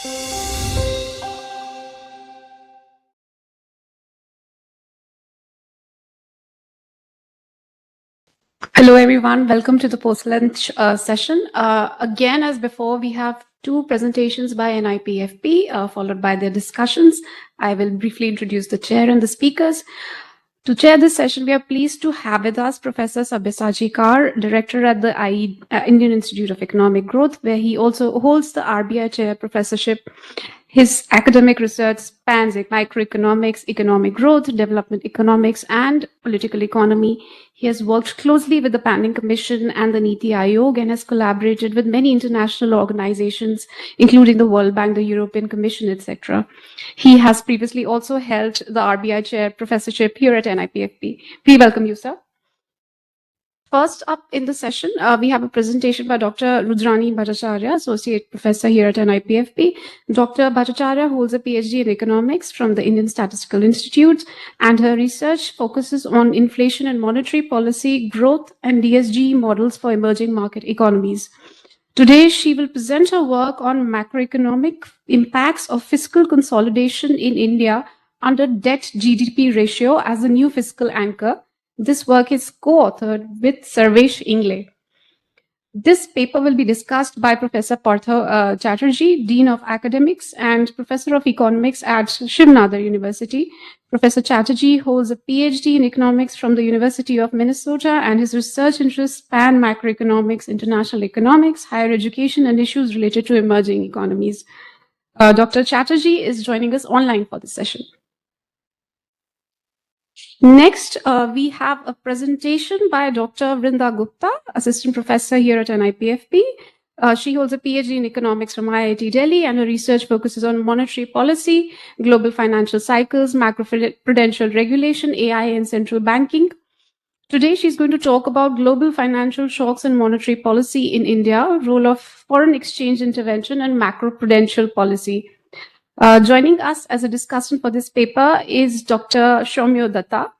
Hello, everyone. Welcome to the post-lunch session. Again, as before, we have two presentations by NIPFP, followed by their discussions. I will briefly introduce the chair and the speakers. To chair this session, we are pleased to have with us Professor Sabyasachi Kar, Director at the Indian Institute of Economic Growth, where he also holds the RBI Chair Professorship. His academic research spans microeconomics, economic growth, development economics, and political economy. He has worked closely with the Planning Commission and the Niti Aayog and has collaborated with many international organizations, including the World Bank, the European Commission, etc. He has previously also held the RBI Chair Professorship here at NIPFP. We welcome you, sir. First up in the session, we have a presentation by Dr. Rudrani Bhattacharya, Associate Professor here at NIPFP. Dr. Bhattacharya holds a PhD in economics from the Indian Statistical Institute, and her research focuses on inflation and monetary policy, growth, and DSG models for emerging market economies. Today, she will present her work on macroeconomic impacts of fiscal consolidation in India under debt-GDP ratio as the new fiscal anchor. This work is co-authored with Sarvesh Ingle. This paper will be discussed by Professor Partha Chatterjee, Dean of Academics and Professor of Economics at Shiv Nadar University. Professor Chatterjee holds a PhD in economics from the University of Minnesota, and his research interests span macroeconomics, international economics, higher education, and issues related to emerging economies. Dr. Chatterjee is joining us online for this session. Next, we have a presentation by Dr. Vrinda Gupta, Assistant Professor here at NIPFP. She holds a PhD in economics from IIT Delhi, and her research focuses on monetary policy, global financial cycles, macroprudential regulation, AI, and central banking. Today, she's going to talk about global financial shocks and monetary policy in India, role of foreign exchange intervention, and macroprudential policy. Joining us as a discussant for this paper is Dr. Shoumya Datta,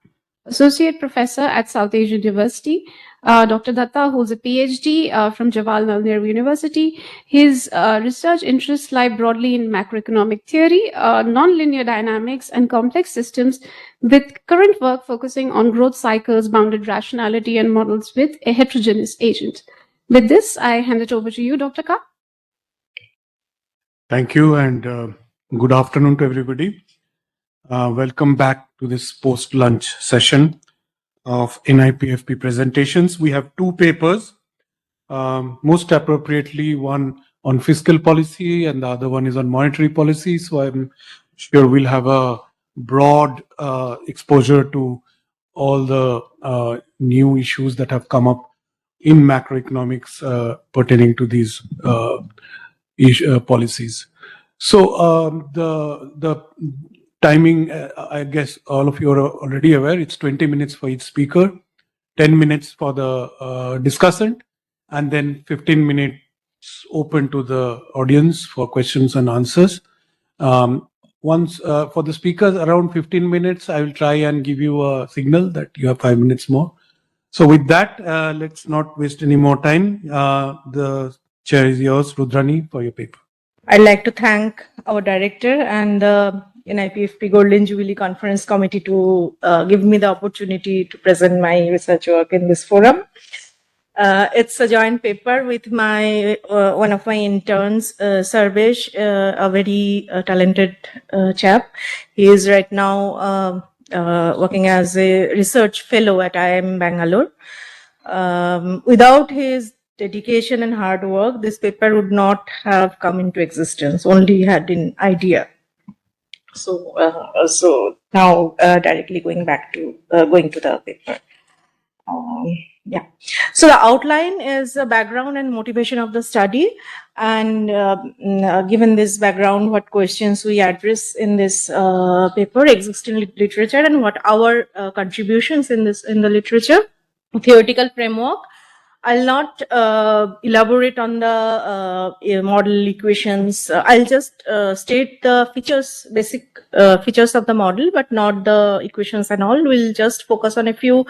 Associate Professor at South Asian University. Dr. Datta holds a PhD from Jawaharlal Nehru University. His research interests lie broadly in macroeconomic theory, nonlinear dynamics, and complex systems, with current work focusing on growth cycles, bounded rationality, and models with a heterogeneous agent. With this, I hand it over to you, Dr. Kar. Thank you, and good afternoon to everybody. Welcome back to this post-lunch session of NIPFP Presentations. We have two papers, most appropriately one on fiscal policy and the other one is on monetary policy. So I'm sure we'll have a broad exposure to all the new issues that have come up in macroeconomics pertaining to these policies. So the timing, I guess all of you are already aware, it's 20 minutes for each speaker, 10 minutes for the discussant, and then 15 minutes open to the audience for questions and answers. Once for the speakers, around 15 minutes, I will try and give you a signal that you have 5 minutes more. So with that, let's not waste any more time. The chair is yours, Rudrani, for your paper. I'd like to thank our director and the NIPFP Golden Jubilee Conference Committee to give me the opportunity to present my research work in this forum. It's a joint paper with my one of my interns, Sarvesh, a very talented chap. He is right now working as a research fellow at IIM Bangalore. Without his dedication and hard work, this paper would not have come into existence, only had an idea. So now directly going to the paper. Yeah. So the outline is the background and motivation of the study, and given this background, what questions we address in this paper, existing literature, and what our contributions in the literature, theoretical framework, I'll not elaborate on the model equations. I'll just state the features, basic features of the model, but not the equations and all. We'll just focus on a few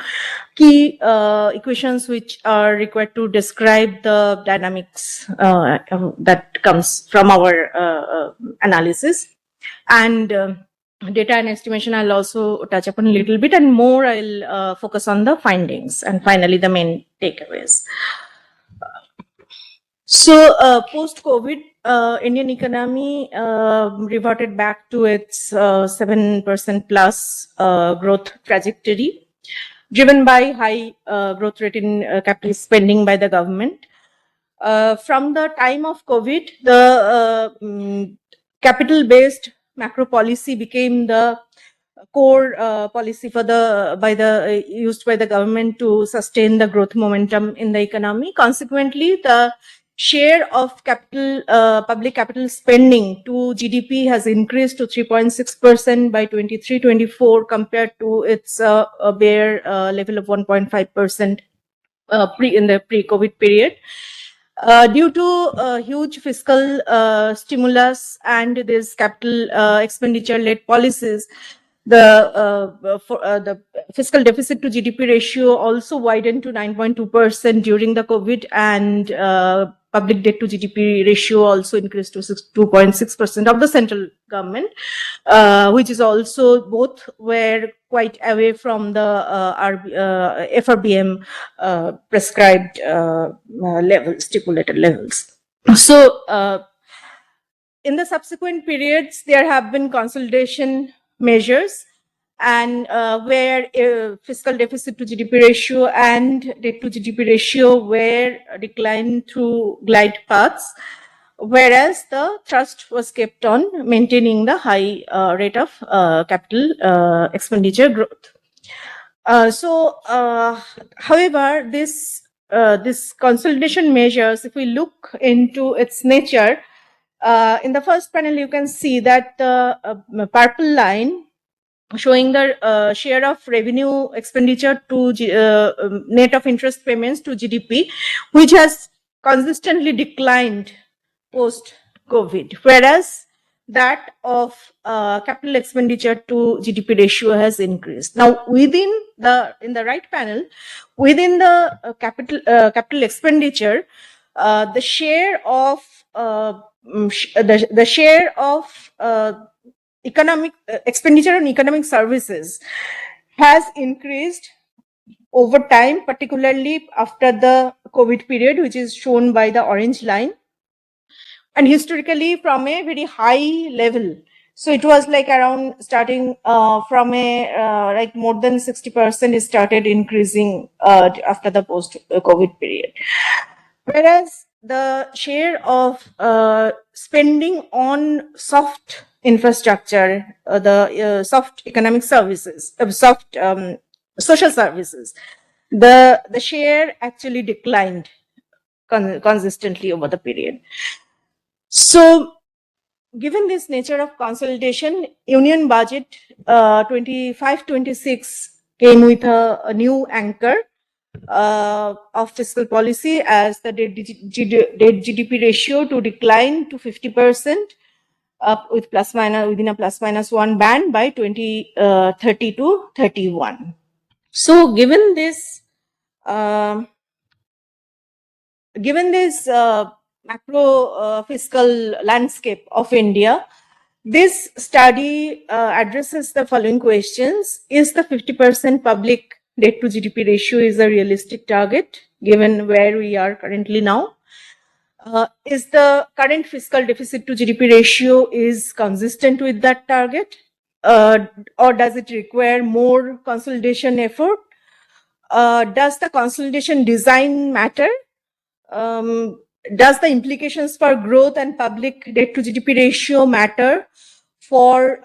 key equations which are required to describe the dynamics that comes from our analysis. And data and estimation I'll also touch upon a little bit, and more I'll focus on the findings, and finally the main takeaways. So post-COVID, Indian economy reverted back to its 7% plus growth trajectory, driven by high growth rate in capital spending by the government. From the time of COVID, the capital-based macro policy became the core policy for used by the government to sustain the growth momentum in the economy. Consequently, the share of public capital spending to GDP has increased to 3.6% by 23-24 compared to its bare level of 1.5% in the pre-COVID period. Due to huge fiscal stimulus and these capital expenditure-led policies, the fiscal deficit to GDP ratio also widened to 9.2% during the COVID, and public debt to GDP ratio also increased to 2.6% of the central government, which is also both were quite away from the FRBM prescribed levels, stipulated levels. So in the subsequent periods, there have been consolidation measures, and where fiscal deficit to GDP ratio and debt to GDP ratio were declined through glide paths, whereas the thrust was kept on maintaining the high rate of capital expenditure growth. However, this consolidation measures, if we look into its nature, in the first panel, you can see that the purple line showing the share of revenue expenditure to net of interest payments to GDP, which has consistently declined post-COVID, whereas that of capital expenditure to GDP ratio has increased. Now, in the right panel, within the capital expenditure, the share of economic expenditure on economic services has increased over time, particularly after the COVID period, which is shown by the orange line, and historically from a very high level. So it was like around starting from a like more than 60%, it started increasing after the post-COVID period. Whereas the share of spending on soft infrastructure, the soft economic services, soft social services, the share actually declined consistently over the period. So, given this nature of consolidation, Union Budget 25-26 came with a new anchor of fiscal policy as the debt GDP ratio to decline to 50%, with within a ±1 band by 2030 to 31. So, given this macro fiscal landscape of India, this study addresses the following questions. Is the 50% public debt to GDP ratio is a realistic target given where we are currently now? Is the current fiscal deficit to GDP ratio is consistent with that target? Or does it require more consolidation effort? Does the consolidation design matter? Does the implications for growth and public debt to GDP ratio matter for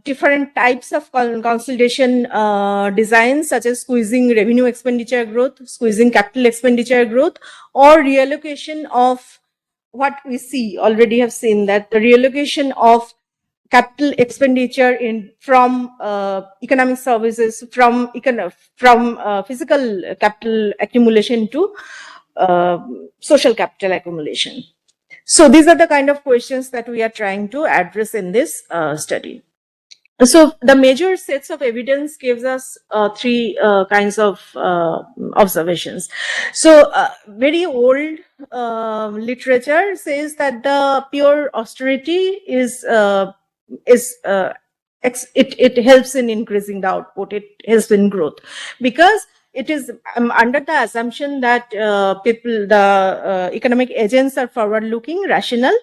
different types of consolidation designs, such as squeezing revenue expenditure growth, squeezing capital expenditure growth, or reallocation of what we already have seen, that the reallocation of capital expenditure from economic services, from physical capital accumulation to social capital accumulation. So these are the kind of questions that we are trying to address in this study. So the major sets of evidence gives us three kinds of observations. So very old literature says that the pure austerity it helps in increasing the output, it helps in growth, because it is under the assumption that the economic agents are forward-looking, rational.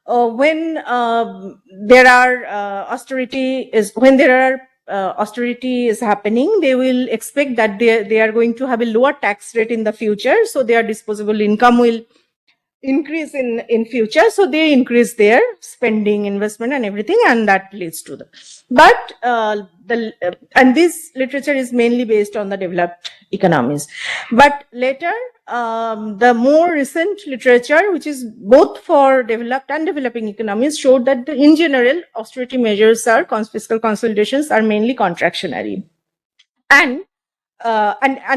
When there are austerity is happening, they will expect that they are going to have a lower tax rate in the future, so their disposable income will increase in future, so they increase their spending, investment and everything, and that leads to the but and this literature is mainly based on the developed economies. But later the more recent literature, which is both for developed and developing economies, showed that in general austerity measures fiscal consolidations are mainly contractionary, and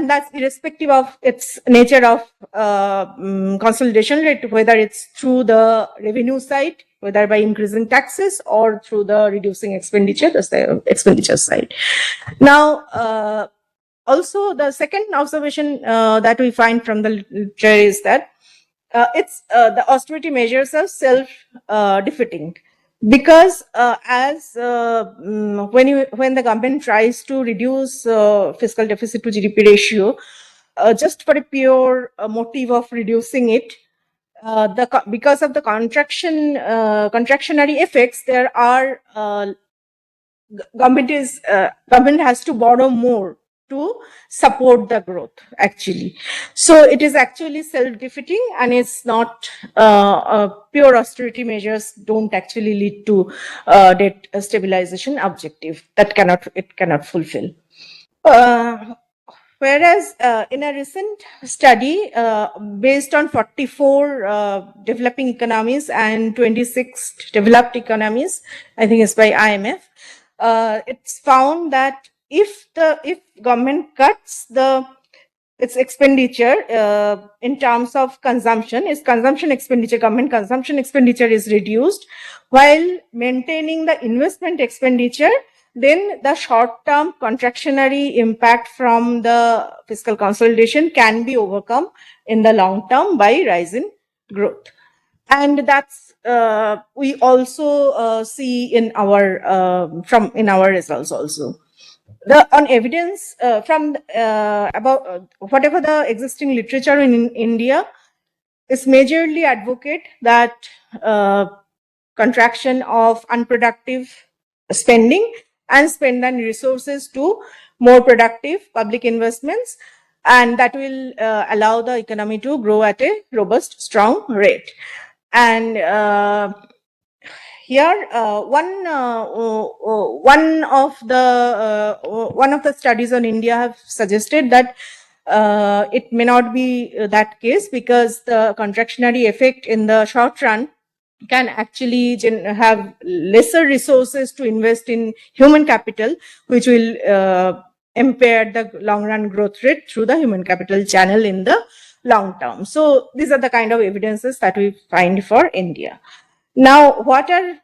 that's irrespective of its nature of consolidation rate, whether it's through the revenue side, whether by increasing taxes, or through the reducing expenditure, the expenditure side. Now, also the second observation that we find from the literature is that the austerity measures are self-defeating. Because when the government tries to reduce fiscal deficit to GDP ratio, just for a pure motive of reducing it, because of the contractionary effects, there are government has to borrow more to support the growth, actually. So it is actually self-defeating, and it's not pure austerity measures don't actually lead to debt stabilization objective that it cannot fulfill. Whereas in a recent study based on 44 developing economies and 26 developed economies, I think it's by IMF, it's found that if government cuts its expenditure in terms of consumption, government consumption expenditure is reduced while maintaining the investment expenditure, then the short-term contractionary impact from the fiscal consolidation can be overcome in the long term by rise in growth. And that's we also see in our results also. On evidence from about whatever the existing literature in India is majorly advocate that contraction of unproductive spending and spend on resources to more productive public investments, and that will allow the economy to grow at a robust, strong rate. And here one of the studies on India have suggested that it may not be that case, because the contractionary effect in the short run can actually have lesser resources to invest in human capital, which will impair the long run growth rate through the human capital channel in the long term. So these are the kind of evidences that we find for India. Now, what are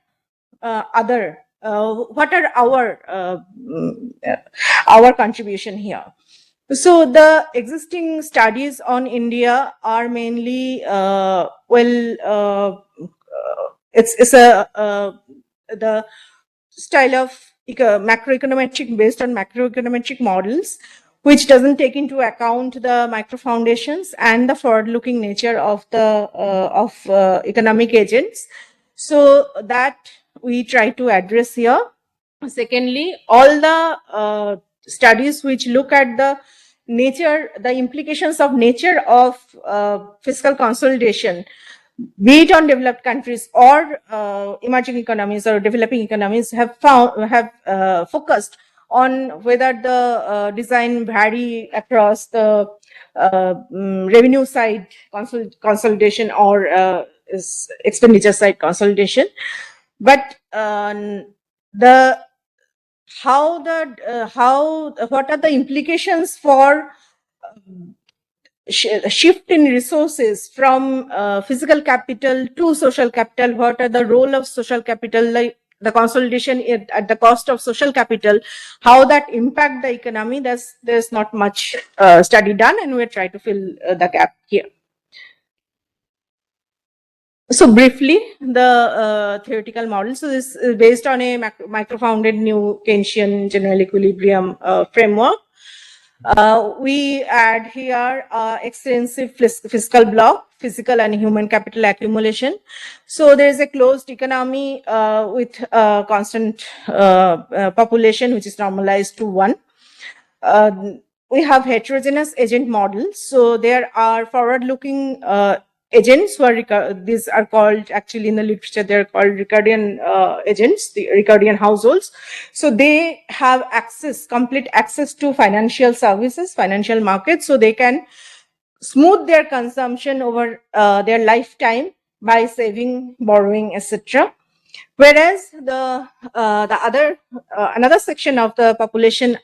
our contribution here? So the existing studies on India are mainly it's the style of macroeconometric, based on macroeconometric models, which doesn't take into account the micro foundations and the forward-looking nature of the economic agents. So that we try to address here. Secondly, all the studies which look at the implications of nature of fiscal consolidation, be it on developed countries or emerging economies or developing economies, have focused on whether the design vary across the revenue side consolidation or expenditure side consolidation. But what are the implications for shift in resources from physical capital to social capital? What are the role of social capital, like the consolidation at the cost of social capital, how that impact the economy? There's not much study done, and we're trying to fill the gap here. So briefly, the theoretical model. So this is based on a micro-founded new Keynesian general equilibrium framework. We add here extensive fiscal block, physical and human capital accumulation. So there is a closed economy with constant population, which is normalized to 1. We have heterogeneous agent models. So there are forward-looking agents who are these are called, actually in the literature they're called Ricardian agents, the Ricardian households. So they have complete access to financial services, financial markets, so they can smooth their consumption over their lifetime by saving, borrowing, etc. Whereas another section of the population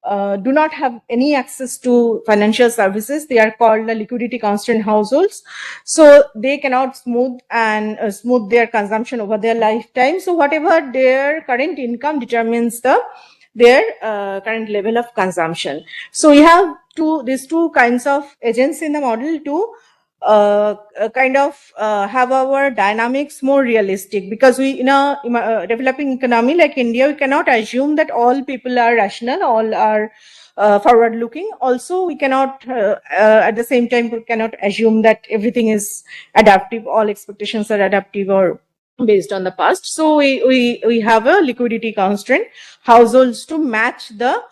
do not have any access to financial services. They are called the liquidity constrained households. So they cannot smooth their consumption over their lifetime. So whatever their current income determines their current level of consumption. So we have these two kinds of agents in the model to have our dynamics more realistic, because we in a developing economy like India, we cannot assume that all people are rational, all are forward looking. Also, we cannot at the same time we cannot assume that everything is adaptive, all expectations are adaptive or based on the past. So we have a liquidity constraint households to match the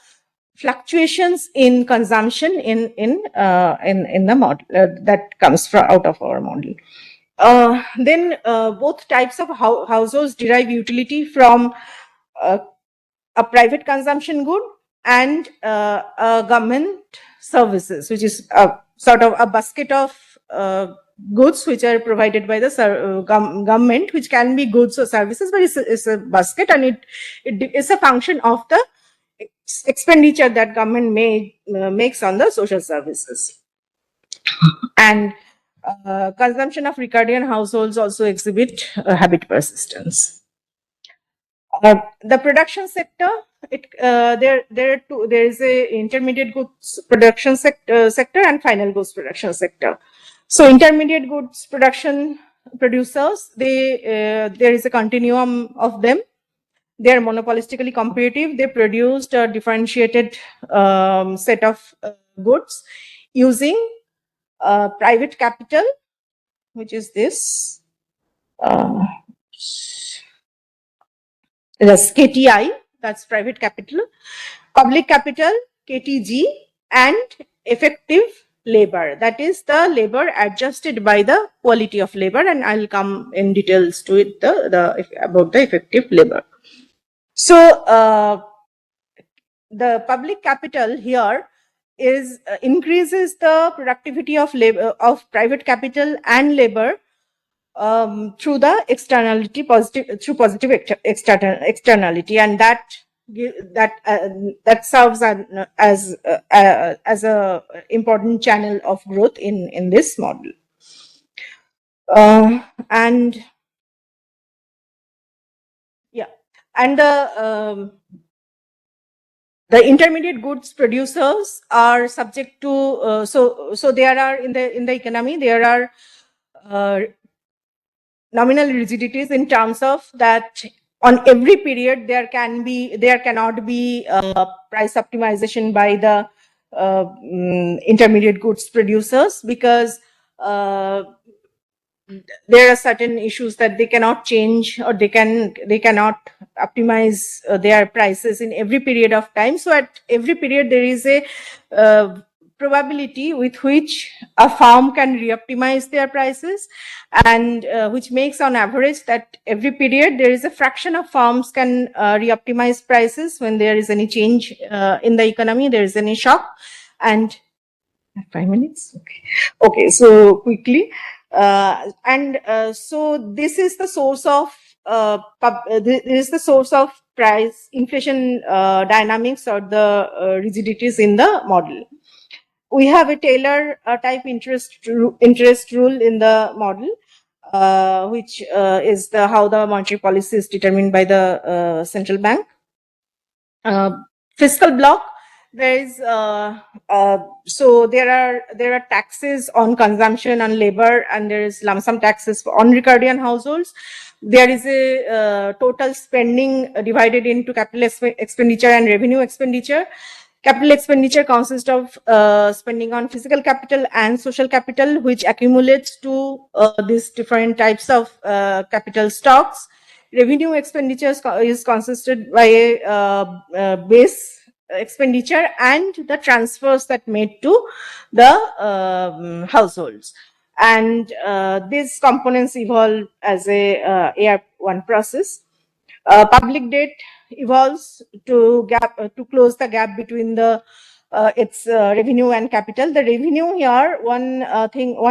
fluctuations in consumption in the model that comes out of our model. Then both types of households derive utility from a private consumption good and government services, which is sort of a basket of goods which are provided by the government, which can be goods or services, but it's a basket, and it is a function of the expenditure that government makes on the social services. And consumption of Ricardian households also exhibit habit persistence. The production sector, there is a intermediate goods production sector and final goods production sector. So intermediate goods production producers, there is a continuum of them. They are monopolistically competitive. They produced a differentiated set of goods using private capital, which is this. That's KTI, that's private capital, public capital, KTG, and effective labor, that is the labor adjusted by the quality of labor, and I'll come in details to it about the effective labor. So the public capital here is increases the productivity of labor of private capital and labor through the positive externality, and that serves as a important channel of growth in this model. And the intermediate goods producers are subject to so there are in the economy there are nominal rigidities in terms of that on every period there cannot be price optimization by the intermediate goods producers, because there are certain issues that they cannot change, or they cannot optimize their prices in every period of time. So at every period there is a probability with which a firm can reoptimize their prices, and which makes on average that every period there is a fraction of firms can reoptimize prices when there is any change in the economy, there is any shock. And 5 minutes, okay, so quickly. So this is the source of this is the source of price inflation dynamics or the rigidities in the model. We have a Taylor type interest rule in the model, which is how the monetary policy is determined by the central bank. Fiscal block, there is so there are taxes on consumption and labor, and there is lump sum taxes on recurring households. There is a total spending divided into capital expenditure and revenue expenditure. Capital expenditure consists of spending on physical capital and social capital, which accumulates to these different types of capital stocks. Revenue expenditures is consisted by a base expenditure and the transfers that made to the households. And these components evolve as a AR1 process. Public debt evolves to close the gap between the its revenue and capital. The revenue here, one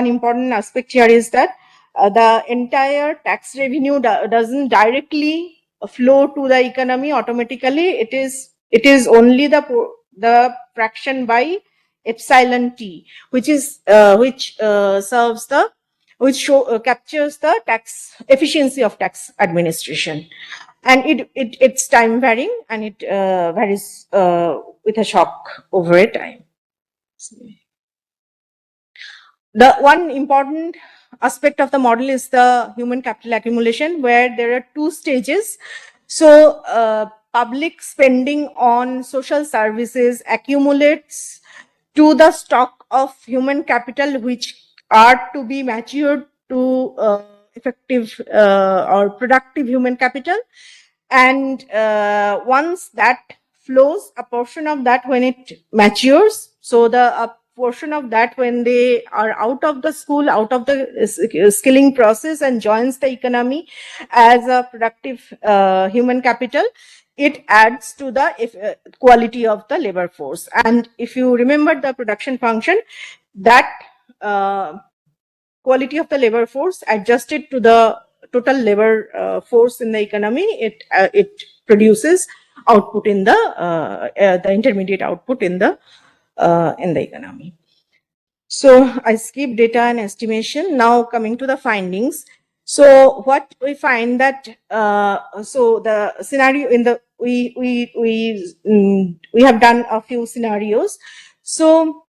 important aspect here is that the entire tax revenue doesn't directly flow to the economy automatically. It is only the fraction by epsilon t, which serves the captures the tax efficiency of tax administration, and it's time varying, and it varies with a shock over a time. The one important aspect of the model is the human capital accumulation, where there are two stages. So public spending on social services accumulates to the stock of human capital, which are to be matured to effective or productive human capital. And once that flows, a portion of that when it matures, so a portion of that when they are out of the school, out of the skilling process, and joins the economy as a productive human capital, it adds to the quality of the labor force. And if you remember the production function, that quality of the labor force adjusted to the total labor force in the economy, it produces output in the intermediate output in the economy. So I skip data and estimation. Now coming to the findings. So what we find that so the scenario in the we have done a few scenarios. So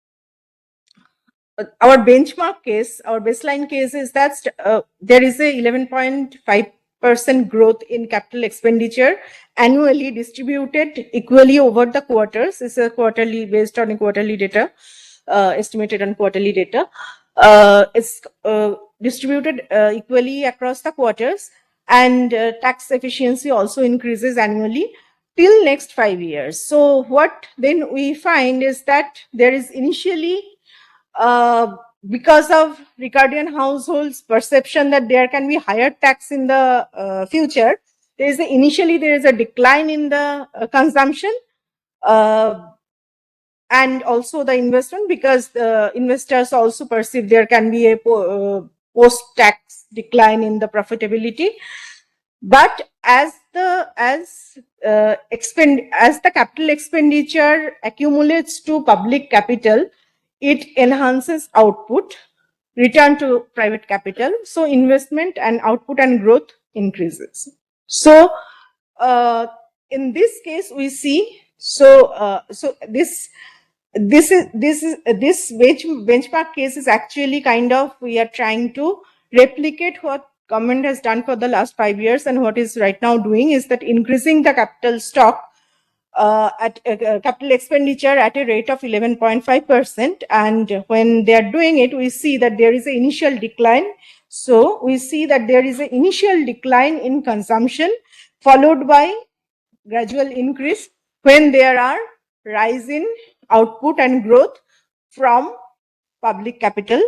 our benchmark case, our baseline case is that there is a 11.5% growth in capital expenditure annually distributed equally over the quarters. This is a quarterly, based on a quarterly data, estimated on quarterly data. It's distributed equally across the quarters, and tax efficiency also increases annually till next 5 years. So what then we find is that there is initially, because of Ricardian households' perception that there can be higher tax in the future, initially there is a decline in the consumption and also the investment, because the investors also perceive there can be a post-tax decline in the profitability. But as the capital expenditure accumulates to public capital, it enhances output, return to private capital. So investment and output and growth increases. So in this case, we see this benchmark case is actually kind of, we are trying to replicate what government has done for the last 5 years, and what is right now doing is that increasing the capital stock at capital expenditure at a rate of 11.5%. And when they are doing it, we see that there is an initial decline. So we see that there is an initial decline in consumption, followed by gradual increase when there are rise in output and growth from public capital,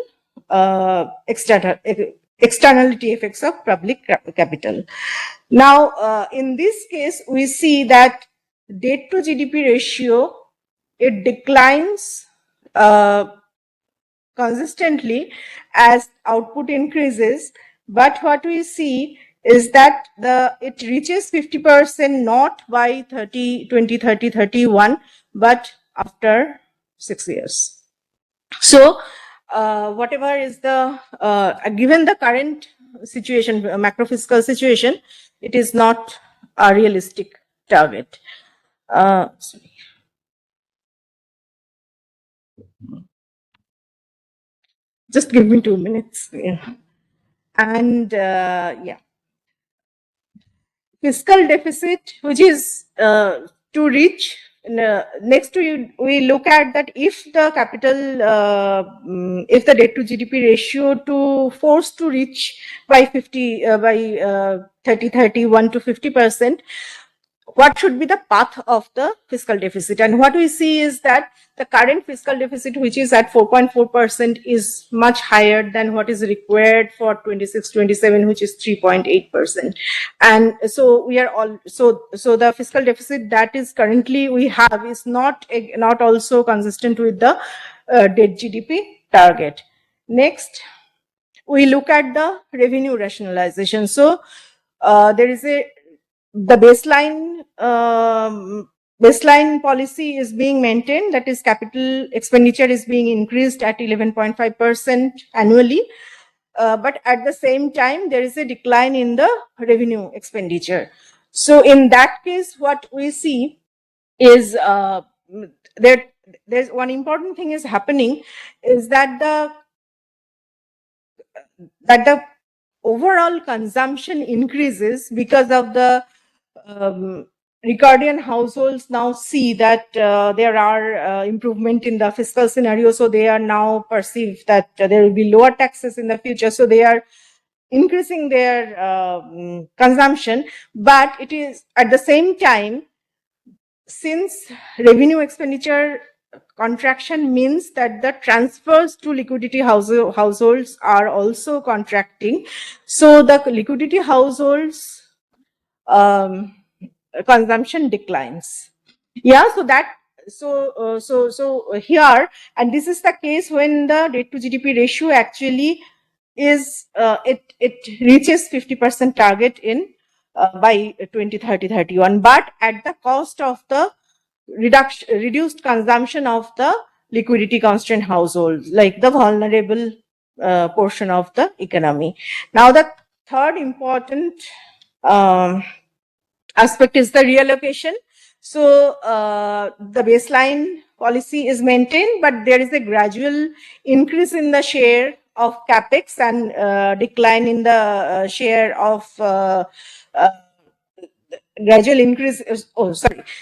externality effects of public capital. Now, in this case, we see that debt to GDP ratio, it declines consistently as output increases. But what we see is that it reaches 50% not by 2030-31, but after 6 years. So whatever is the given the current situation, macro fiscal situation, it is not a realistic target. Sorry. Just give me 2 minutes. Yeah. And yeah, fiscal deficit, which is to reach. Next we look at that if the capital, if the debt to GDP ratio to forced to reach by 31 to 50%, what should be the path of the fiscal deficit? And what we see is that the current fiscal deficit, which is at 4.4%, is much higher than what is required for 26-27, which is 3.8%. And so we are all so the fiscal deficit that is currently we have is not also consistent with the debt GDP target. Next, we look at the revenue rationalization. So there is the baseline policy is being maintained, that is capital expenditure is being increased at 11.5% annually, but at the same time there is a decline in the revenue expenditure. So in that case, what we see is there's one important thing is happening, is that the overall consumption increases because of the Ricardian households now see that there are improvement in the fiscal scenario, so they are now perceive that there will be lower taxes in the future, so they are increasing their consumption. But it is at the same time, since revenue expenditure contraction means that the transfers to liquidity households are also contracting, so the liquidity households consumption declines. Yeah, so that so here, and this is the case when the debt to GDP ratio actually is it reaches 50% target in by 2030-31, but at the cost of the reduced consumption of the liquidity constrained households, like the vulnerable portion of the economy. Now the third important aspect is the reallocation. So the baseline policy is maintained, but there is a gradual increase in the share of capex and decline in the share of gradual increase.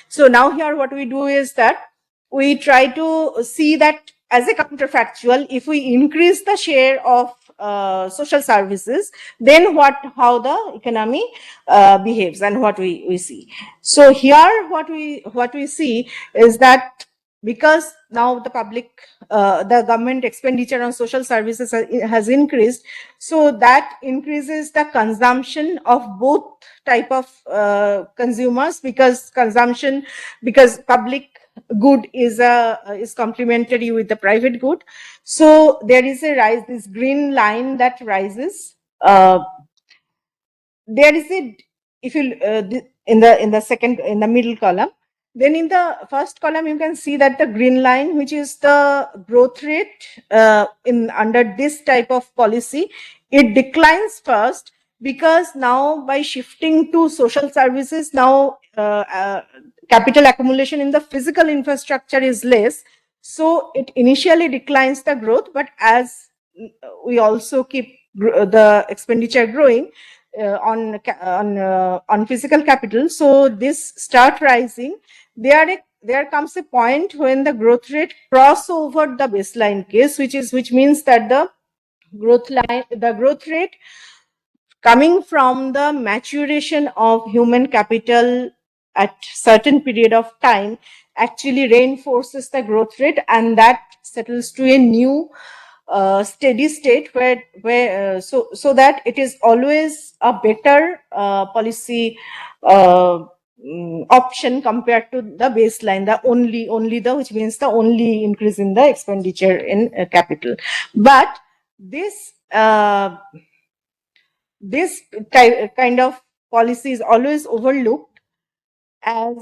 So now here what we do is that we try to see that as a counterfactual, if we increase the share of social services, then how the economy behaves and what we see. So here what we see is that because now the the government expenditure on social services has increased, so that increases the consumption of both type of consumers, because public good is complementary with the private good. So there is a rise, this green line that rises. There is a, if you in the middle column, then in the first column you can see that the green line, which is the growth rate in under this type of policy, it declines first, because now by shifting to social services, now capital accumulation in the physical infrastructure is less, so it initially declines the growth, but as we also keep the expenditure growing on physical capital, so this start rising. There comes a point when the growth rate cross over the baseline case, which means that the growth rate coming from the maturation of human capital at certain period of time actually reinforces the growth rate, and that settles to a new steady state where so that it is always a better policy option compared to the baseline, the only the, which means the only increase in the expenditure in capital. But this this kind of policy is always overlooked uh,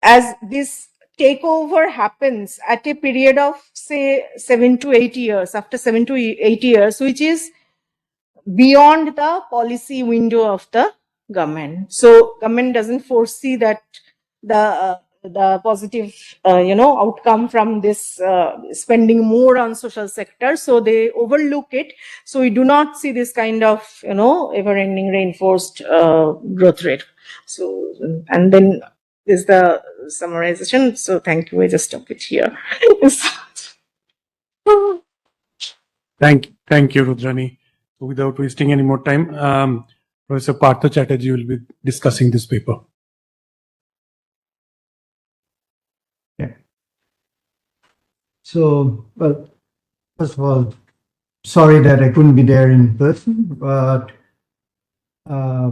as this takeover happens at a period of say 7 to 8 years, after 7 to 8 years, which is beyond the policy window of the government. So government doesn't foresee that the positive outcome from this spending more on social sector, so they overlook it. So we do not see this kind of ever-ending reinforced growth rate. So, and then is the summarization. So thank you. I just stop it here. Thank you, Rudrani. So without wasting any more time, Professor Partha Chatterjee will be discussing this paper. Yeah. So, well, first of all, sorry that I couldn't be there in person, but I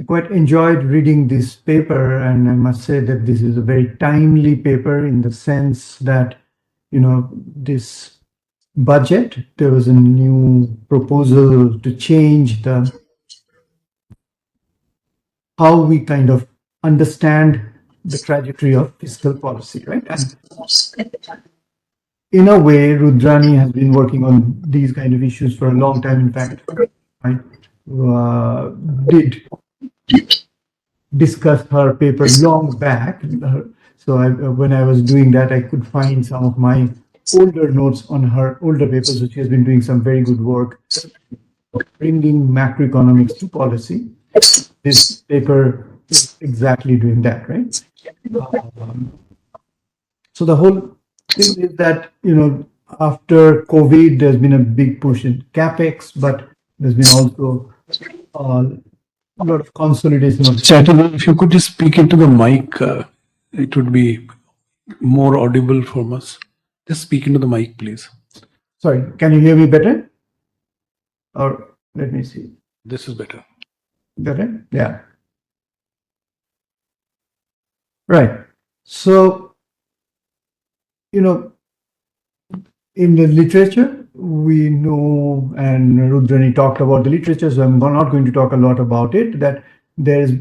quite enjoyed reading this paper, and I must say that this is a very timely paper in the sense that, this budget, there was a new proposal to change how we kind of understand the trajectory of fiscal policy, right? And in a way, Rudrani has been working on these kind of issues for a long time. In fact, I did discuss her paper long back. So when I was doing that, I could find some of my older notes on her older papers, which has been doing some very good work bringing macroeconomics to policy. This paper is exactly doing that, right? So the whole thing is that, after COVID, there's been a big push in capex, but there's been also a lot of consolidation of Chatterjee, if you could just speak into the mic, it would be more audible for us. Just speak into the mic, please. Sorry, can you hear me better? Or let me see. This is better. Better? Yeah. Right. So, in the literature, we know, and Rudrani talked about the literature, so I'm not going to talk a lot about it, that there's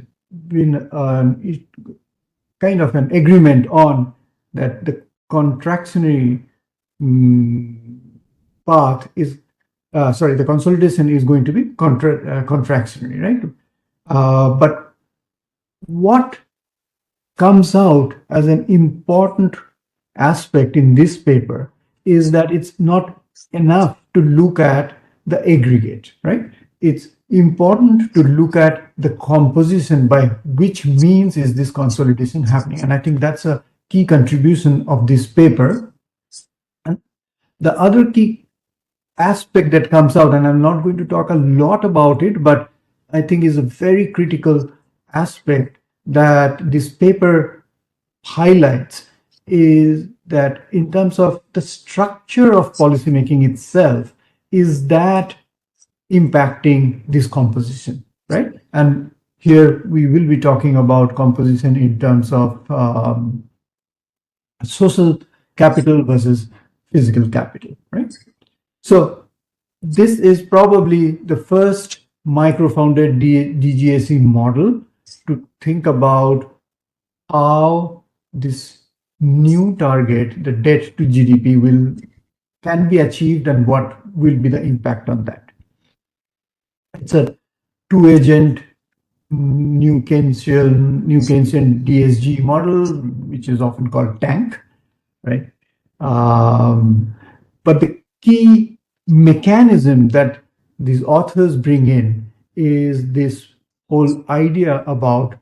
been kind of an agreement on that the contractionary path is, the consolidation is going to be contractionary, right? But what comes out as an important aspect in this paper is that it's not enough to look at the aggregate, right? It's important to look at the composition, by which means is this consolidation happening. And I think that's a key contribution of this paper. And the other key aspect that comes out, and I'm not going to talk a lot about it, but I think is a very critical aspect that this paper highlights, is that in terms of the structure of policymaking itself, is that impacting this composition, right? And here we will be talking about composition in terms of social capital versus physical capital, right? So this is probably the first micro-founded DGAC model to think about how this new target, the debt to GDP, can be achieved and what will be the impact on that. It's a two-agent new Keynesian DSG model, which is often called TANK, right? But the key mechanism that these authors bring in is this whole idea about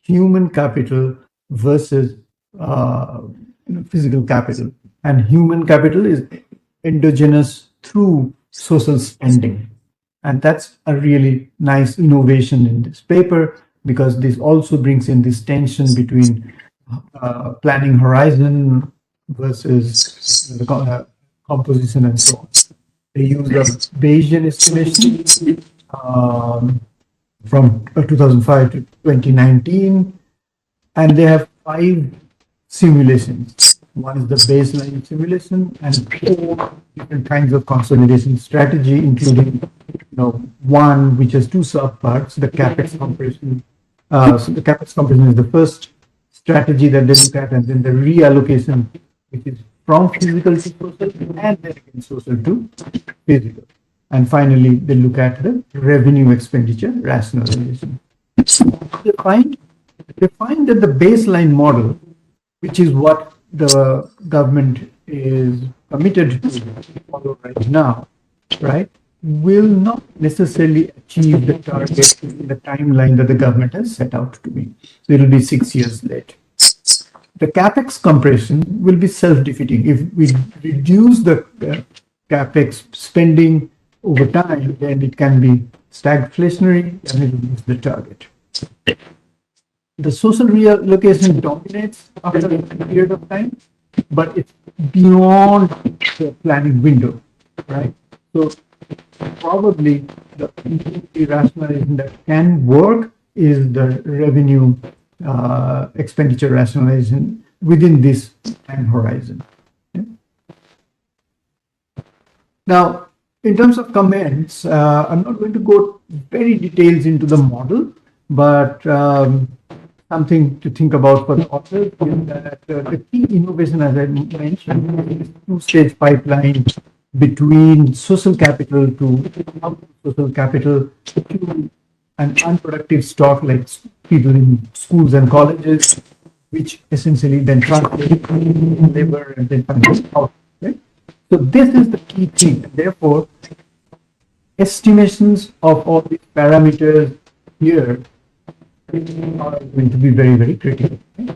human capital versus physical capital. And human capital is endogenous through social spending. And that's a really nice innovation in this paper, because this also brings in this tension between planning horizon versus the composition and so on. They use a Bayesian estimation from 2005 to 2019, and they have 5 simulations. One is the baseline simulation, and 4 different kinds of consolidation strategy, including one which has 2 subparts, the capex compression. So the capex compression is the first strategy that they look at, and then the reallocation, which is from physical to social, and then again social to physical. And finally, they look at the revenue expenditure rationalization. They find that the baseline model, which is what the government is committed to follow right now, right, will not necessarily achieve the target in the timeline that the government has set out to be. So it will be 6 years late. The capex compression will be self-defeating. If we reduce the capex spending over time, then it can be stagflationary and it will miss the target. The social reallocation dominates after a period of time, but it's beyond the planning window, right? So probably the rationalization that can work is the revenue expenditure rationalization within this time horizon. Okay? Now, in terms of comments, I'm not going to go very details into the model, but something to think about for the authors is that the key innovation, as I mentioned, is two-stage pipeline between social capital to social capital to an unproductive stock like people in schools and colleges, which essentially then translate in labor and then finally out. Right? So this is the key thing. Therefore, estimations of all these parameters here are going to be very, very critical. Okay?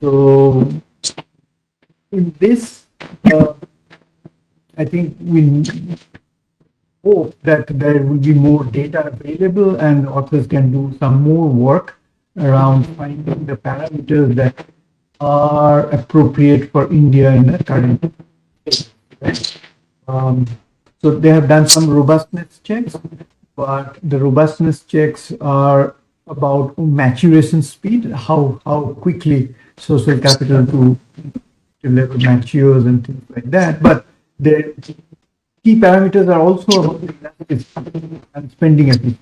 So in this, I think we hope that there will be more data available and authors can do some more work around finding the parameters that are appropriate for India in the current state. Right? So they have done some robustness checks, but the robustness checks are about maturation speed, how quickly social capital to level matures and things like that. But the key parameters are also about the elasticity and spending efficiency.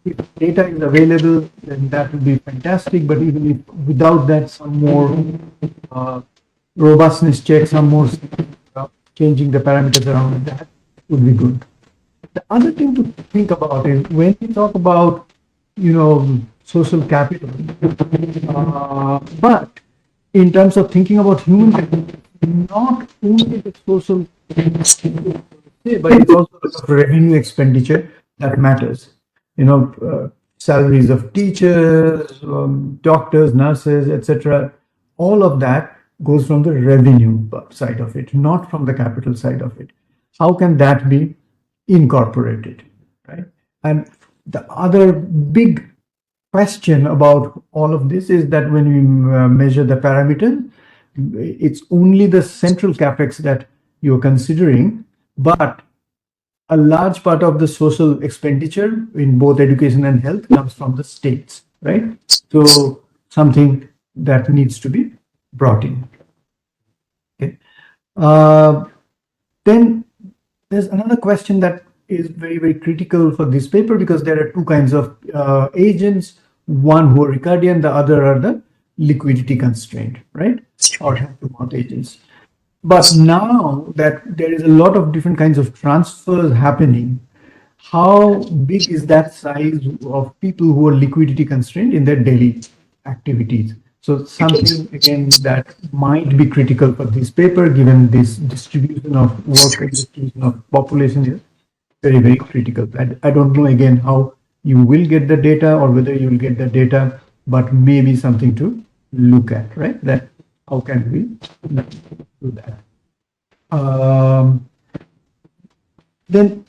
If data is available, then that would be fantastic. But even if without that, some more robustness checks, some more changing the parameters around that would be good. The other thing to think about is when we talk about, social capital, but in terms of thinking about human capital, not only the social, but it's also the revenue expenditure that matters. Salaries of teachers, doctors, nurses, etc. All of that goes from the revenue side of it, not from the capital side of it. How can that be incorporated, right? And the other big question about all of this is that when we measure the parameter, it's only the central capex that you're considering, but a large part of the social expenditure in both education and health comes from the states, right? So something that needs to be brought in. Okay. Then there's another question that is very, very critical for this paper, because there are two kinds of agents, one who are Ricardian, the other are the liquidity constrained, right? Or hand-to-mouth agents. But now that there is a lot of different kinds of transfers happening, how big is that size of people who are liquidity constrained in their daily activities? So something, again, that might be critical for this paper, given this distribution of work and distribution of population is very, very critical. I don't know, again, how you will get the data or whether you will get the data, but maybe something to look at, right? That how can we do that? Then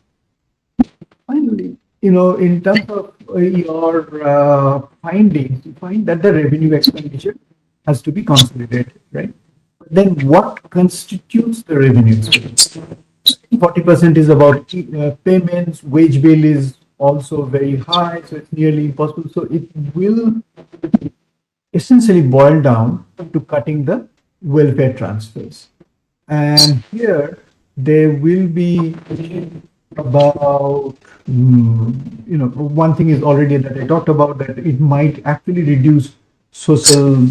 finally, in terms of your findings, you find that the revenue expenditure has to be consolidated, right? Then what constitutes the revenue expenditure? 40% is about payments, wage bill is also very high, so it's nearly impossible. So it will essentially boil down to cutting the welfare transfers. And here there will be about, one thing is already that I talked about, that it might actually reduce social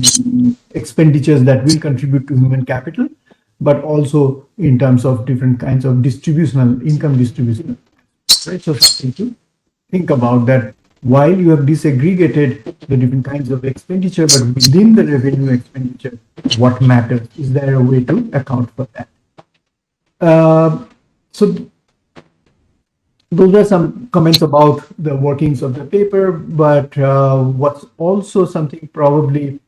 expenditures that will contribute to human capital, but also in terms of different kinds of distributional, income distribution, right? So something to think about, that while you have disaggregated the different kinds of expenditure, but within the revenue expenditure, what matters? Is there a way to account for that? So those are some comments about the workings of the paper, but what's also something probably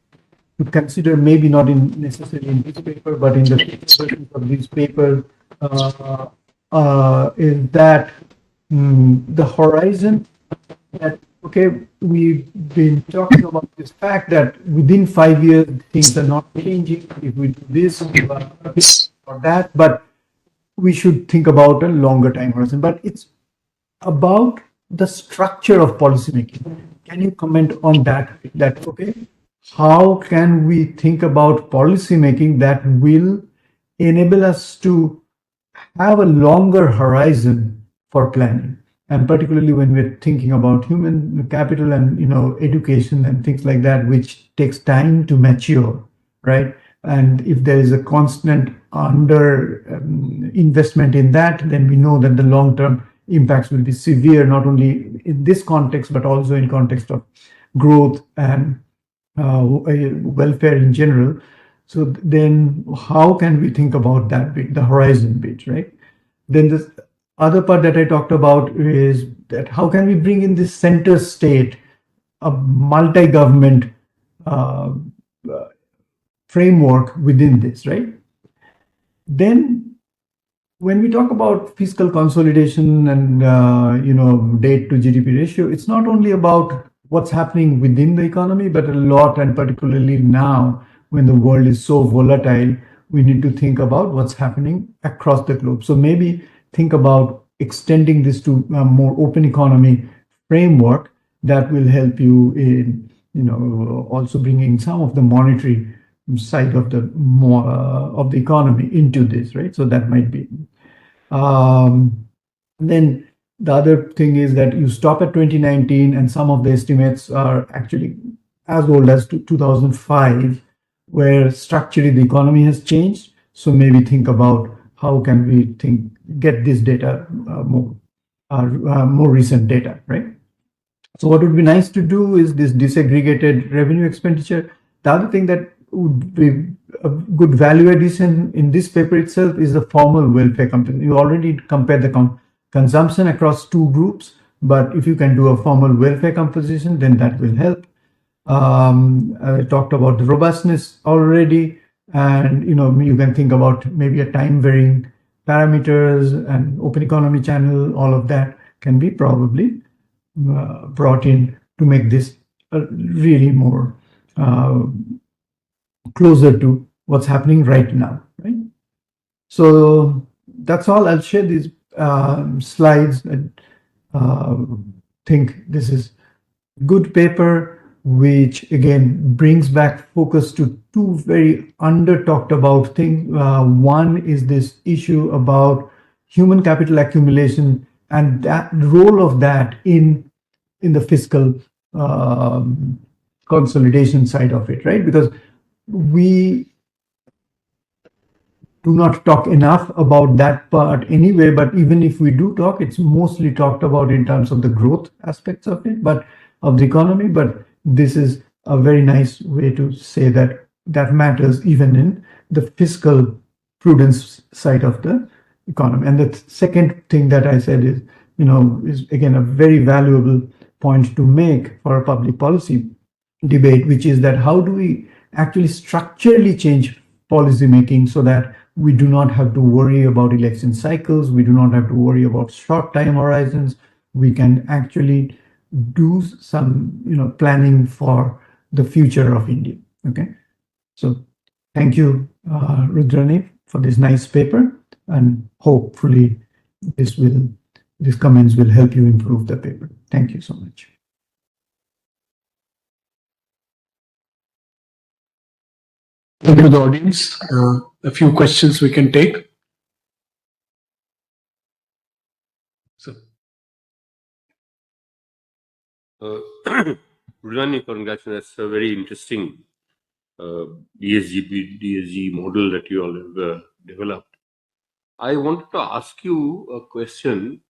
to consider, maybe not in necessarily in this paper, but in the versions of this paper, is that the horizon, that, okay, we've been talking about this fact that within 5 years things are not changing if we do this or that, but we should think about a longer time horizon. But it's about the structure of policymaking. Can you comment on that? That, okay, how can we think about policymaking that will enable us to have a longer horizon for planning? And particularly when we're thinking about human capital and education and things like that, which takes time to mature, right? And if there is a constant under investment in that, then we know that the long-term impacts will be severe, not only in this context, but also in context of growth and welfare in general. So then how can we think about that bit, the horizon bit, right? Then the other part that I talked about is that how can we bring in this center state, a multi-government framework within this, right? Then when we talk about fiscal consolidation and debt to GDP ratio, it's not only about what's happening within the economy, but a lot, and particularly now when the world is so volatile, we need to think about what's happening across the globe. So maybe think about extending this to a more open economy framework that will help you in also bringing some of the monetary side of the economy into this, right? So that might be. Then the other thing is that you stop at 2019, and some of the estimates are actually as old as 2005, where structurally the economy has changed. So maybe think about how can we get this data more recent data, right? So what would be nice to do is this disaggregated revenue expenditure. The other thing that would be a good value addition in this paper itself is the formal welfare component. You already compared the consumption across two groups, but if you can do a formal welfare composition, then that will help. I talked about the robustness already, and you can think about maybe a time varying parameters and open economy channel. All of that can be probably brought in to make this really more closer to what's happening right now, right? So that's all. I'll share these slides and think this is good paper, which again brings back focus to two very under talked about things. One is this issue about human capital accumulation and that role of that in the fiscal consolidation side of it, right? Because we do not talk enough about that part anyway, but even if we do talk, it's mostly talked about in terms of the growth aspects of it, but of the economy. But this is a very nice way to say that that matters even in the fiscal prudence side of the economy. And the second thing that I said is, is again a very valuable point to make for a public policy debate, which is that how do we actually structurally change policy making so that we do not have to worry about election cycles, we do not have to worry about short time horizons. We can actually do some planning for the future of India. Okay, so thank you, Rudrani, for this nice paper, and hopefully these comments will help you improve the paper. Thank you so much. To the audience, a few questions we can take. So, Rudrani, congratulations. That's a very interesting DSG model that you all have developed. I wanted to ask you a question.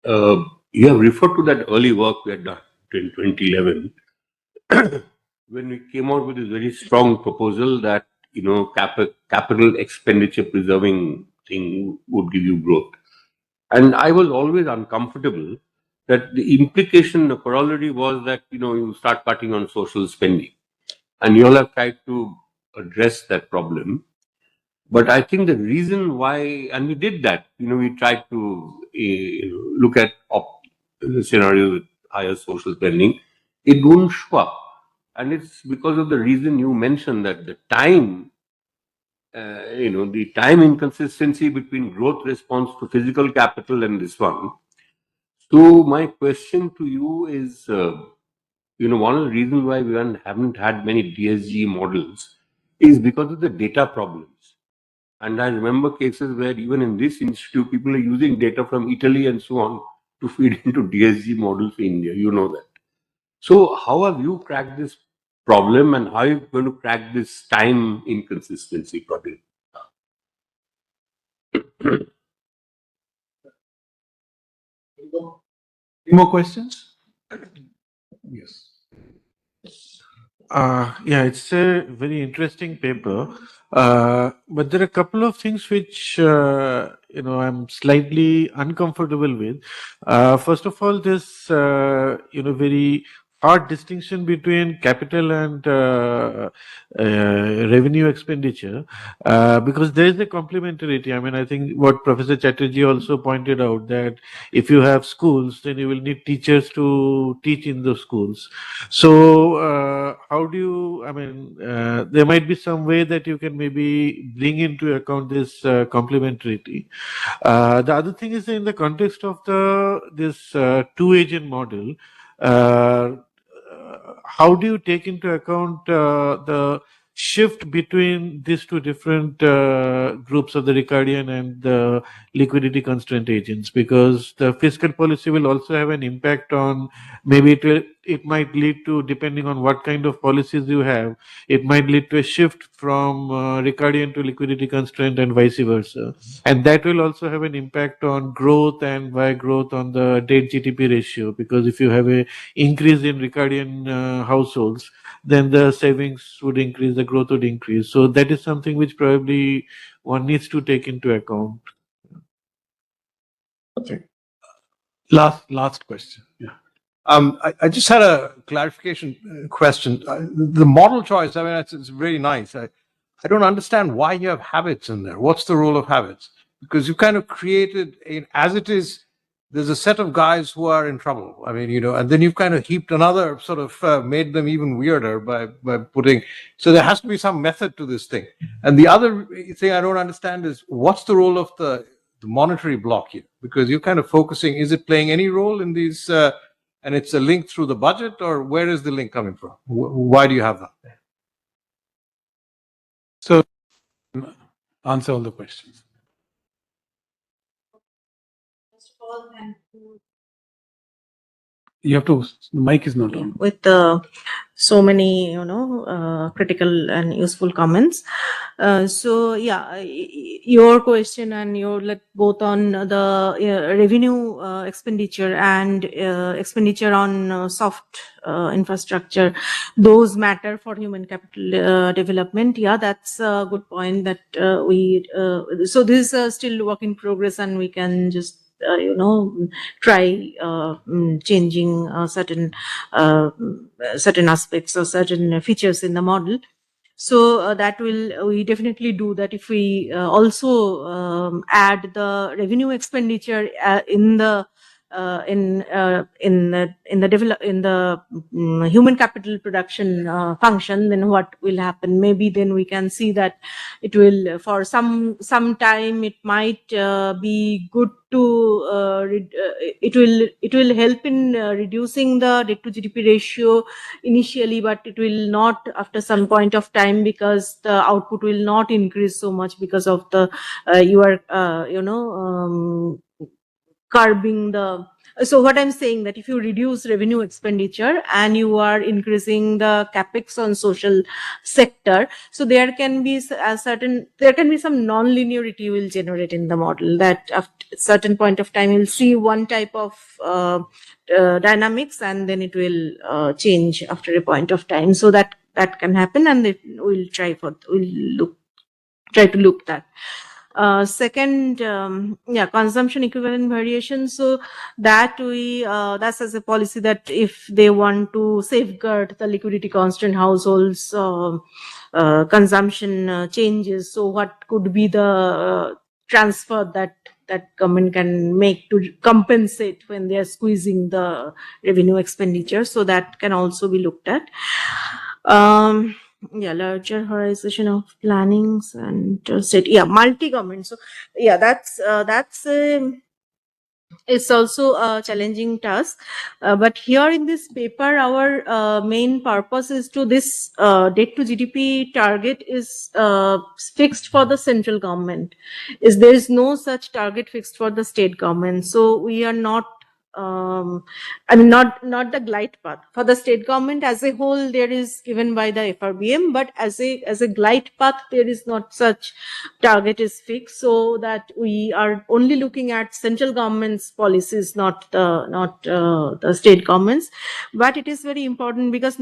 You have referred to that early work we had done in 2011 when we came out with this very strong proposal that capital expenditure preserving thing would give you growth. And I was always uncomfortable that the implication, the corollary was that you start cutting on social spending, and you all have tried to address that problem. But I think the reason why, and we did that, we tried to look at the scenario with higher social spending. It wouldn't show up, and it's because of the reason you mentioned, that the time, the time inconsistency between growth response to physical capital and this one. So my question to you is, one of the reasons why we haven't had many DSG models is because of the data problems. And I remember cases where even in this institute, people are using data from Italy and so on to feed into DSG models in India. You know that. So how have you cracked this problem, and how are you going to crack this time inconsistency problem? any more questions? Yes. Yeah, it's a very interesting paper. But there are a couple of things which I'm slightly uncomfortable with. First of all, this very hard distinction between capital and revenue expenditure, because there is a complementarity. I mean, I think what Professor Chatterjee also pointed out, that if you have schools, then you will need teachers to teach in those schools. So how do you, I mean, there might be some way that you can maybe bring into account this complementarity. The other thing is, in the context of this two-agent model, how do you take into account the shift between these two different groups of the Ricardian and the liquidity constraint agents? Because the fiscal policy will also have an impact on, maybe it might lead to, depending on what kind of policies you have, it might lead to a shift from Ricardian to liquidity constraint and vice versa. And that will also have an impact on growth, and by growth on the debt-GDP ratio, because if you have a increase in Ricardian households, then the savings would increase, the growth would increase. So that is something which probably one needs to take into account. Okay. Last question. Yeah. I just had a clarification question. The model choice, I mean, it's really nice. I don't understand why you have habits in there. What's the role of habits? Because you kind of created, as it is, there's a set of guys who are in trouble. I mean, and then you've kind of heaped another sort of made them even weirder by putting, so there has to be some method to this thing. And the other thing I don't understand is, what's the role of the monetary block here? Because you're kind of focusing, is it playing any role in these, and it's a link through the budget, or where is the link coming from? Why do you have that? So answer all the questions. First of all, thank you. You have to, the mic is not on. With so many critical and useful comments. So yeah, your question and your both on the revenue expenditure and expenditure on soft infrastructure, those matter for human capital development. Yeah, that's a good point that so this is still work in progress, and we can just try changing certain aspects or certain features in the model. So that we definitely do that. If we also add the revenue expenditure in the in the human capital production function, then what will happen? Maybe then we can see that it will, for some time, it might be good to it will help in reducing the debt to GDP ratio initially, but it will not after some point of time, because the output will not increase so much because of the you are curbing the. So what I'm saying, that if you reduce revenue expenditure and you are increasing the capex on social sector, so there can be some non-linearity will generate in the model, that at a certain point of time you'll see one type of dynamics, and then it will change after a point of time. So that can happen, and we'll try to look that. Second, consumption equivalent variation. So that that's as a policy, that if they want to safeguard the liquidity constant households consumption changes, so what could be the transfer that government can make to compensate when they are squeezing the revenue expenditure. So that can also be looked at. Larger horizon of plannings and state, multi-government. So that's it's also a challenging task, but here in this paper, our main purpose is to this debt to GDP target is fixed for the central government. There is no such target fixed for the state government. So we are not not the glide path for the state government as a whole. There is given by the FRBM, but as a glide path, there is not such target is fixed. So that we are only looking at central government's policies, not the state governments. But it is very important, because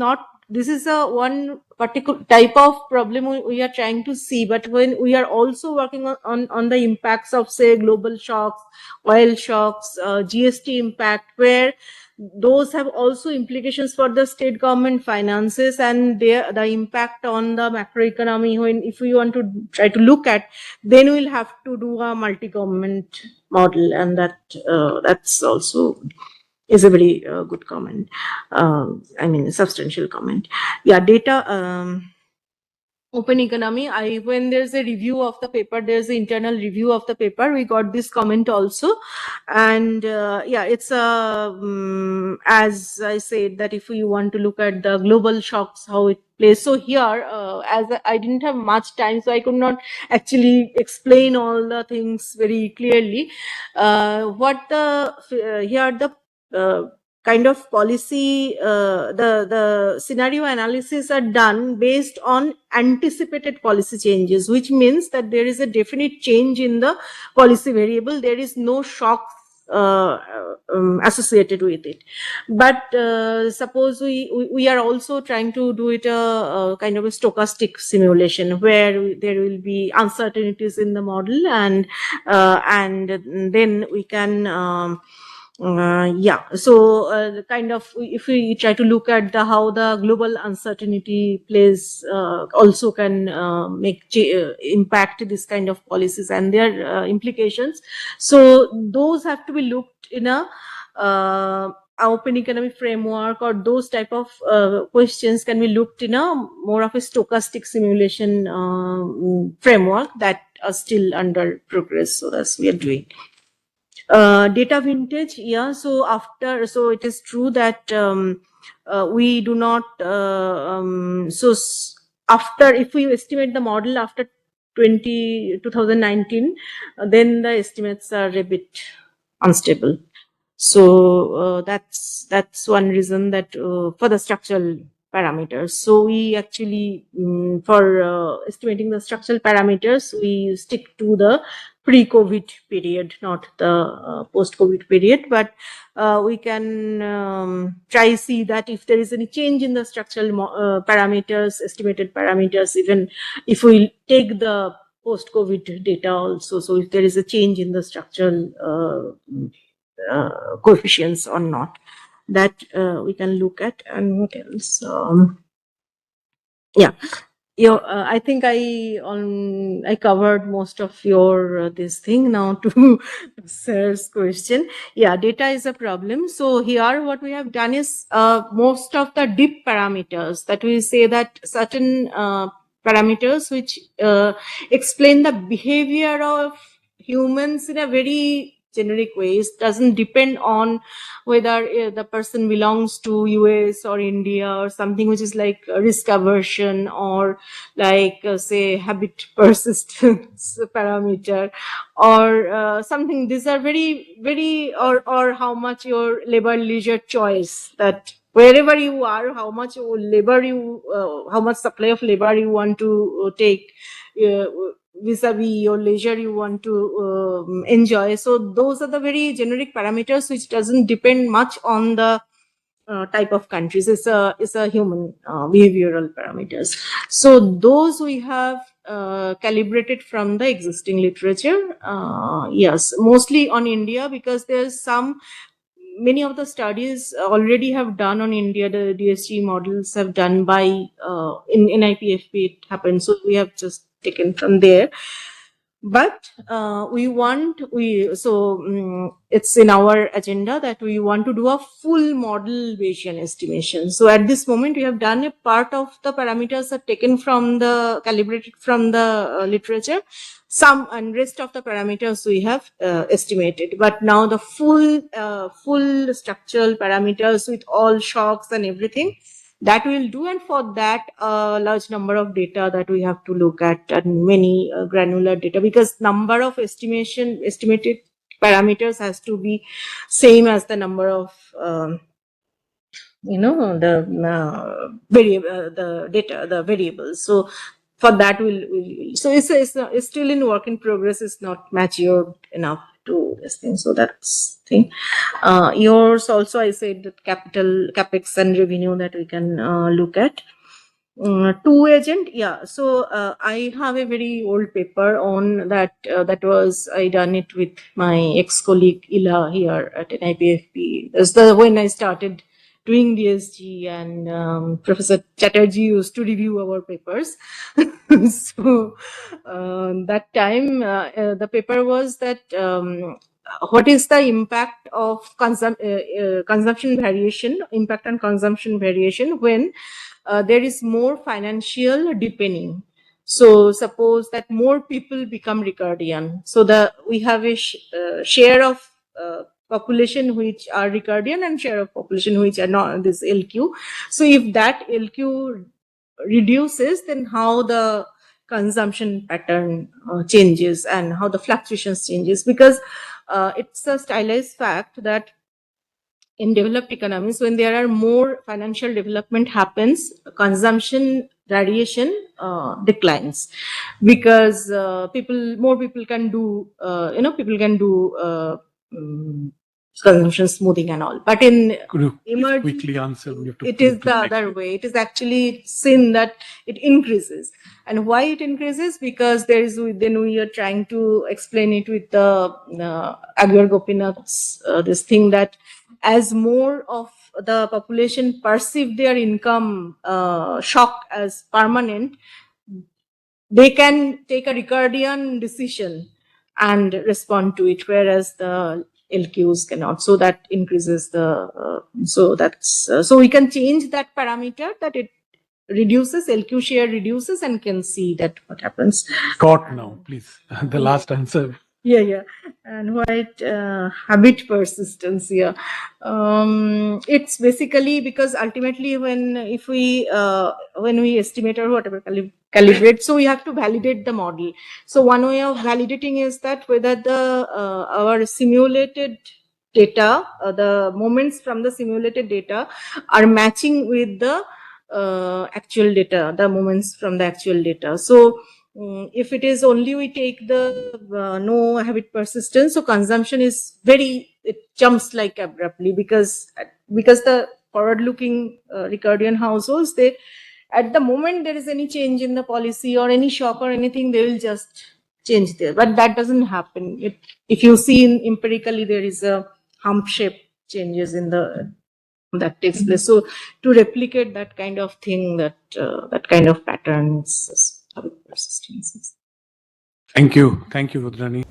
this is a one particular type of problem we are trying to see, but when we are also working on the impacts of, say, global shocks, oil shocks, GST impact, where those have also implications for the state government finances and the impact on the macroeconomy. If we want to try to look at, then we'll have to do a multi-government model, and that's also is a very good comment. Substantial comment. Data. Open economy. When there's a review of the paper, there's an internal review of the paper, we got this comment also. And it's as I said, that if we want to look at the global shocks, how it plays. So here, as I didn't have much time, so I could not actually explain all the things very clearly. Kind of policy, the scenario analysis are done based on anticipated policy changes, which means that there is a definite change in the policy variable. There is no shock associated with it. But suppose we are also trying to do it a kind of a stochastic simulation, where there will be uncertainties in the model, and then we can so kind of, if we try to look at how the global uncertainty plays, also can impact this kind of policies and their implications. So those have to be looked in a open economic framework, or those type of questions can be looked in a more of a stochastic simulation framework that are still under progress. So that's we are doing. Data vintage, so it is true that we do not if we estimate the model after 2019, then the estimates are a bit unstable. So that's one reason that for the structural parameters. So we actually for estimating the structural parameters, we stick to the pre-COVID period, not the post-COVID period. But we can try see that if there is any change in the structural parameters, estimated parameters, even if we take the post-COVID data also. So if there is a change in the structural coefficients or not, that we can look at. And what else? I think I covered most of your this thing. Now to sir's question. Yeah, data is a problem. So here what we have done is most of the deep parameters that we say that certain parameters which explain the behavior of humans in a very generic way. It doesn't depend on whether the person belongs to US or India or something which is like risk aversion or like say habit persistence parameter or something. These are very or how much your labor leisure choice, that wherever you are, how much labor you how much supply of labor you want to take vis-a-vis your leisure you want to enjoy. So those are the very generic parameters which doesn't depend much on the type of countries. It's a human behavioral parameters. So those we have calibrated from the existing literature. Yes, mostly on India, because there's many of the studies already have done on India. The DSG models have done by in NIPFP it happened. So we have just taken from there. But it's in our agenda that we want to do a full model Bayesian estimation. So at this moment, we have done a part of the parameters are taken from the calibrated from the literature. Some and rest of the parameters we have estimated. But now the full structural parameters with all shocks and everything, that we'll do, and for that a large number of data that we have to look at, and many granular data, because number of estimated parameters has to be same as the number of the variables. So for that so it's still in work in progress. It's not matured enough to this thing. So that's thing. Yours also, I said that capex and revenue that we can look at. Two agent, yeah. So I have a very old paper on that. That was I done it with my ex-colleague Ila here at NIPFP. That's when I started doing DSG, and Professor Chatterjee used to review our papers. So that time the paper was that what is the impact of consumption variation, impact on consumption variation when there is more financial deepening. So suppose that more people become Ricardian. So we have a share of population which are Ricardian and share of population which are not this LQ. So if that LQ reduces, then how the consumption pattern changes and how the fluctuations changes, because it's a stylized fact that in developed economies, when there are more financial development happens, consumption variation declines, because more people can do, people can do consumption smoothing and all. But in Could you emerging, quickly answer? We have to it move is to the next other year. way. It is actually seen that it increases. And why it increases? Because then we are trying to explain it with the Agar Gopinath's this thing that as more of the population perceive their income shock as permanent, they can take a Ricardian decision and respond to it, whereas the LQs cannot. So that increases the so we can change that parameter, that it reduces, LQ share reduces, and can see that what happens. Scott, now, please. The last answer. Yeah. And what habit persistence here? It's basically because ultimately when we estimate or whatever calibrate, so we have to validate the model. So one way of validating is that whether our simulated data, the moments from the simulated data are matching with the actual data, the moments from the actual data. So if it is only we take the no habit persistence, so consumption is it jumps like abruptly, because the forward-looking Ricardian households, they at the moment there is any change in the policy or any shock or anything, they will just change there. But that doesn't happen. If you see empirically, there is a hump shape changes in the that takes place. So to replicate that kind of thing, that kind of pattern is persisting. Thank you, Rudrani.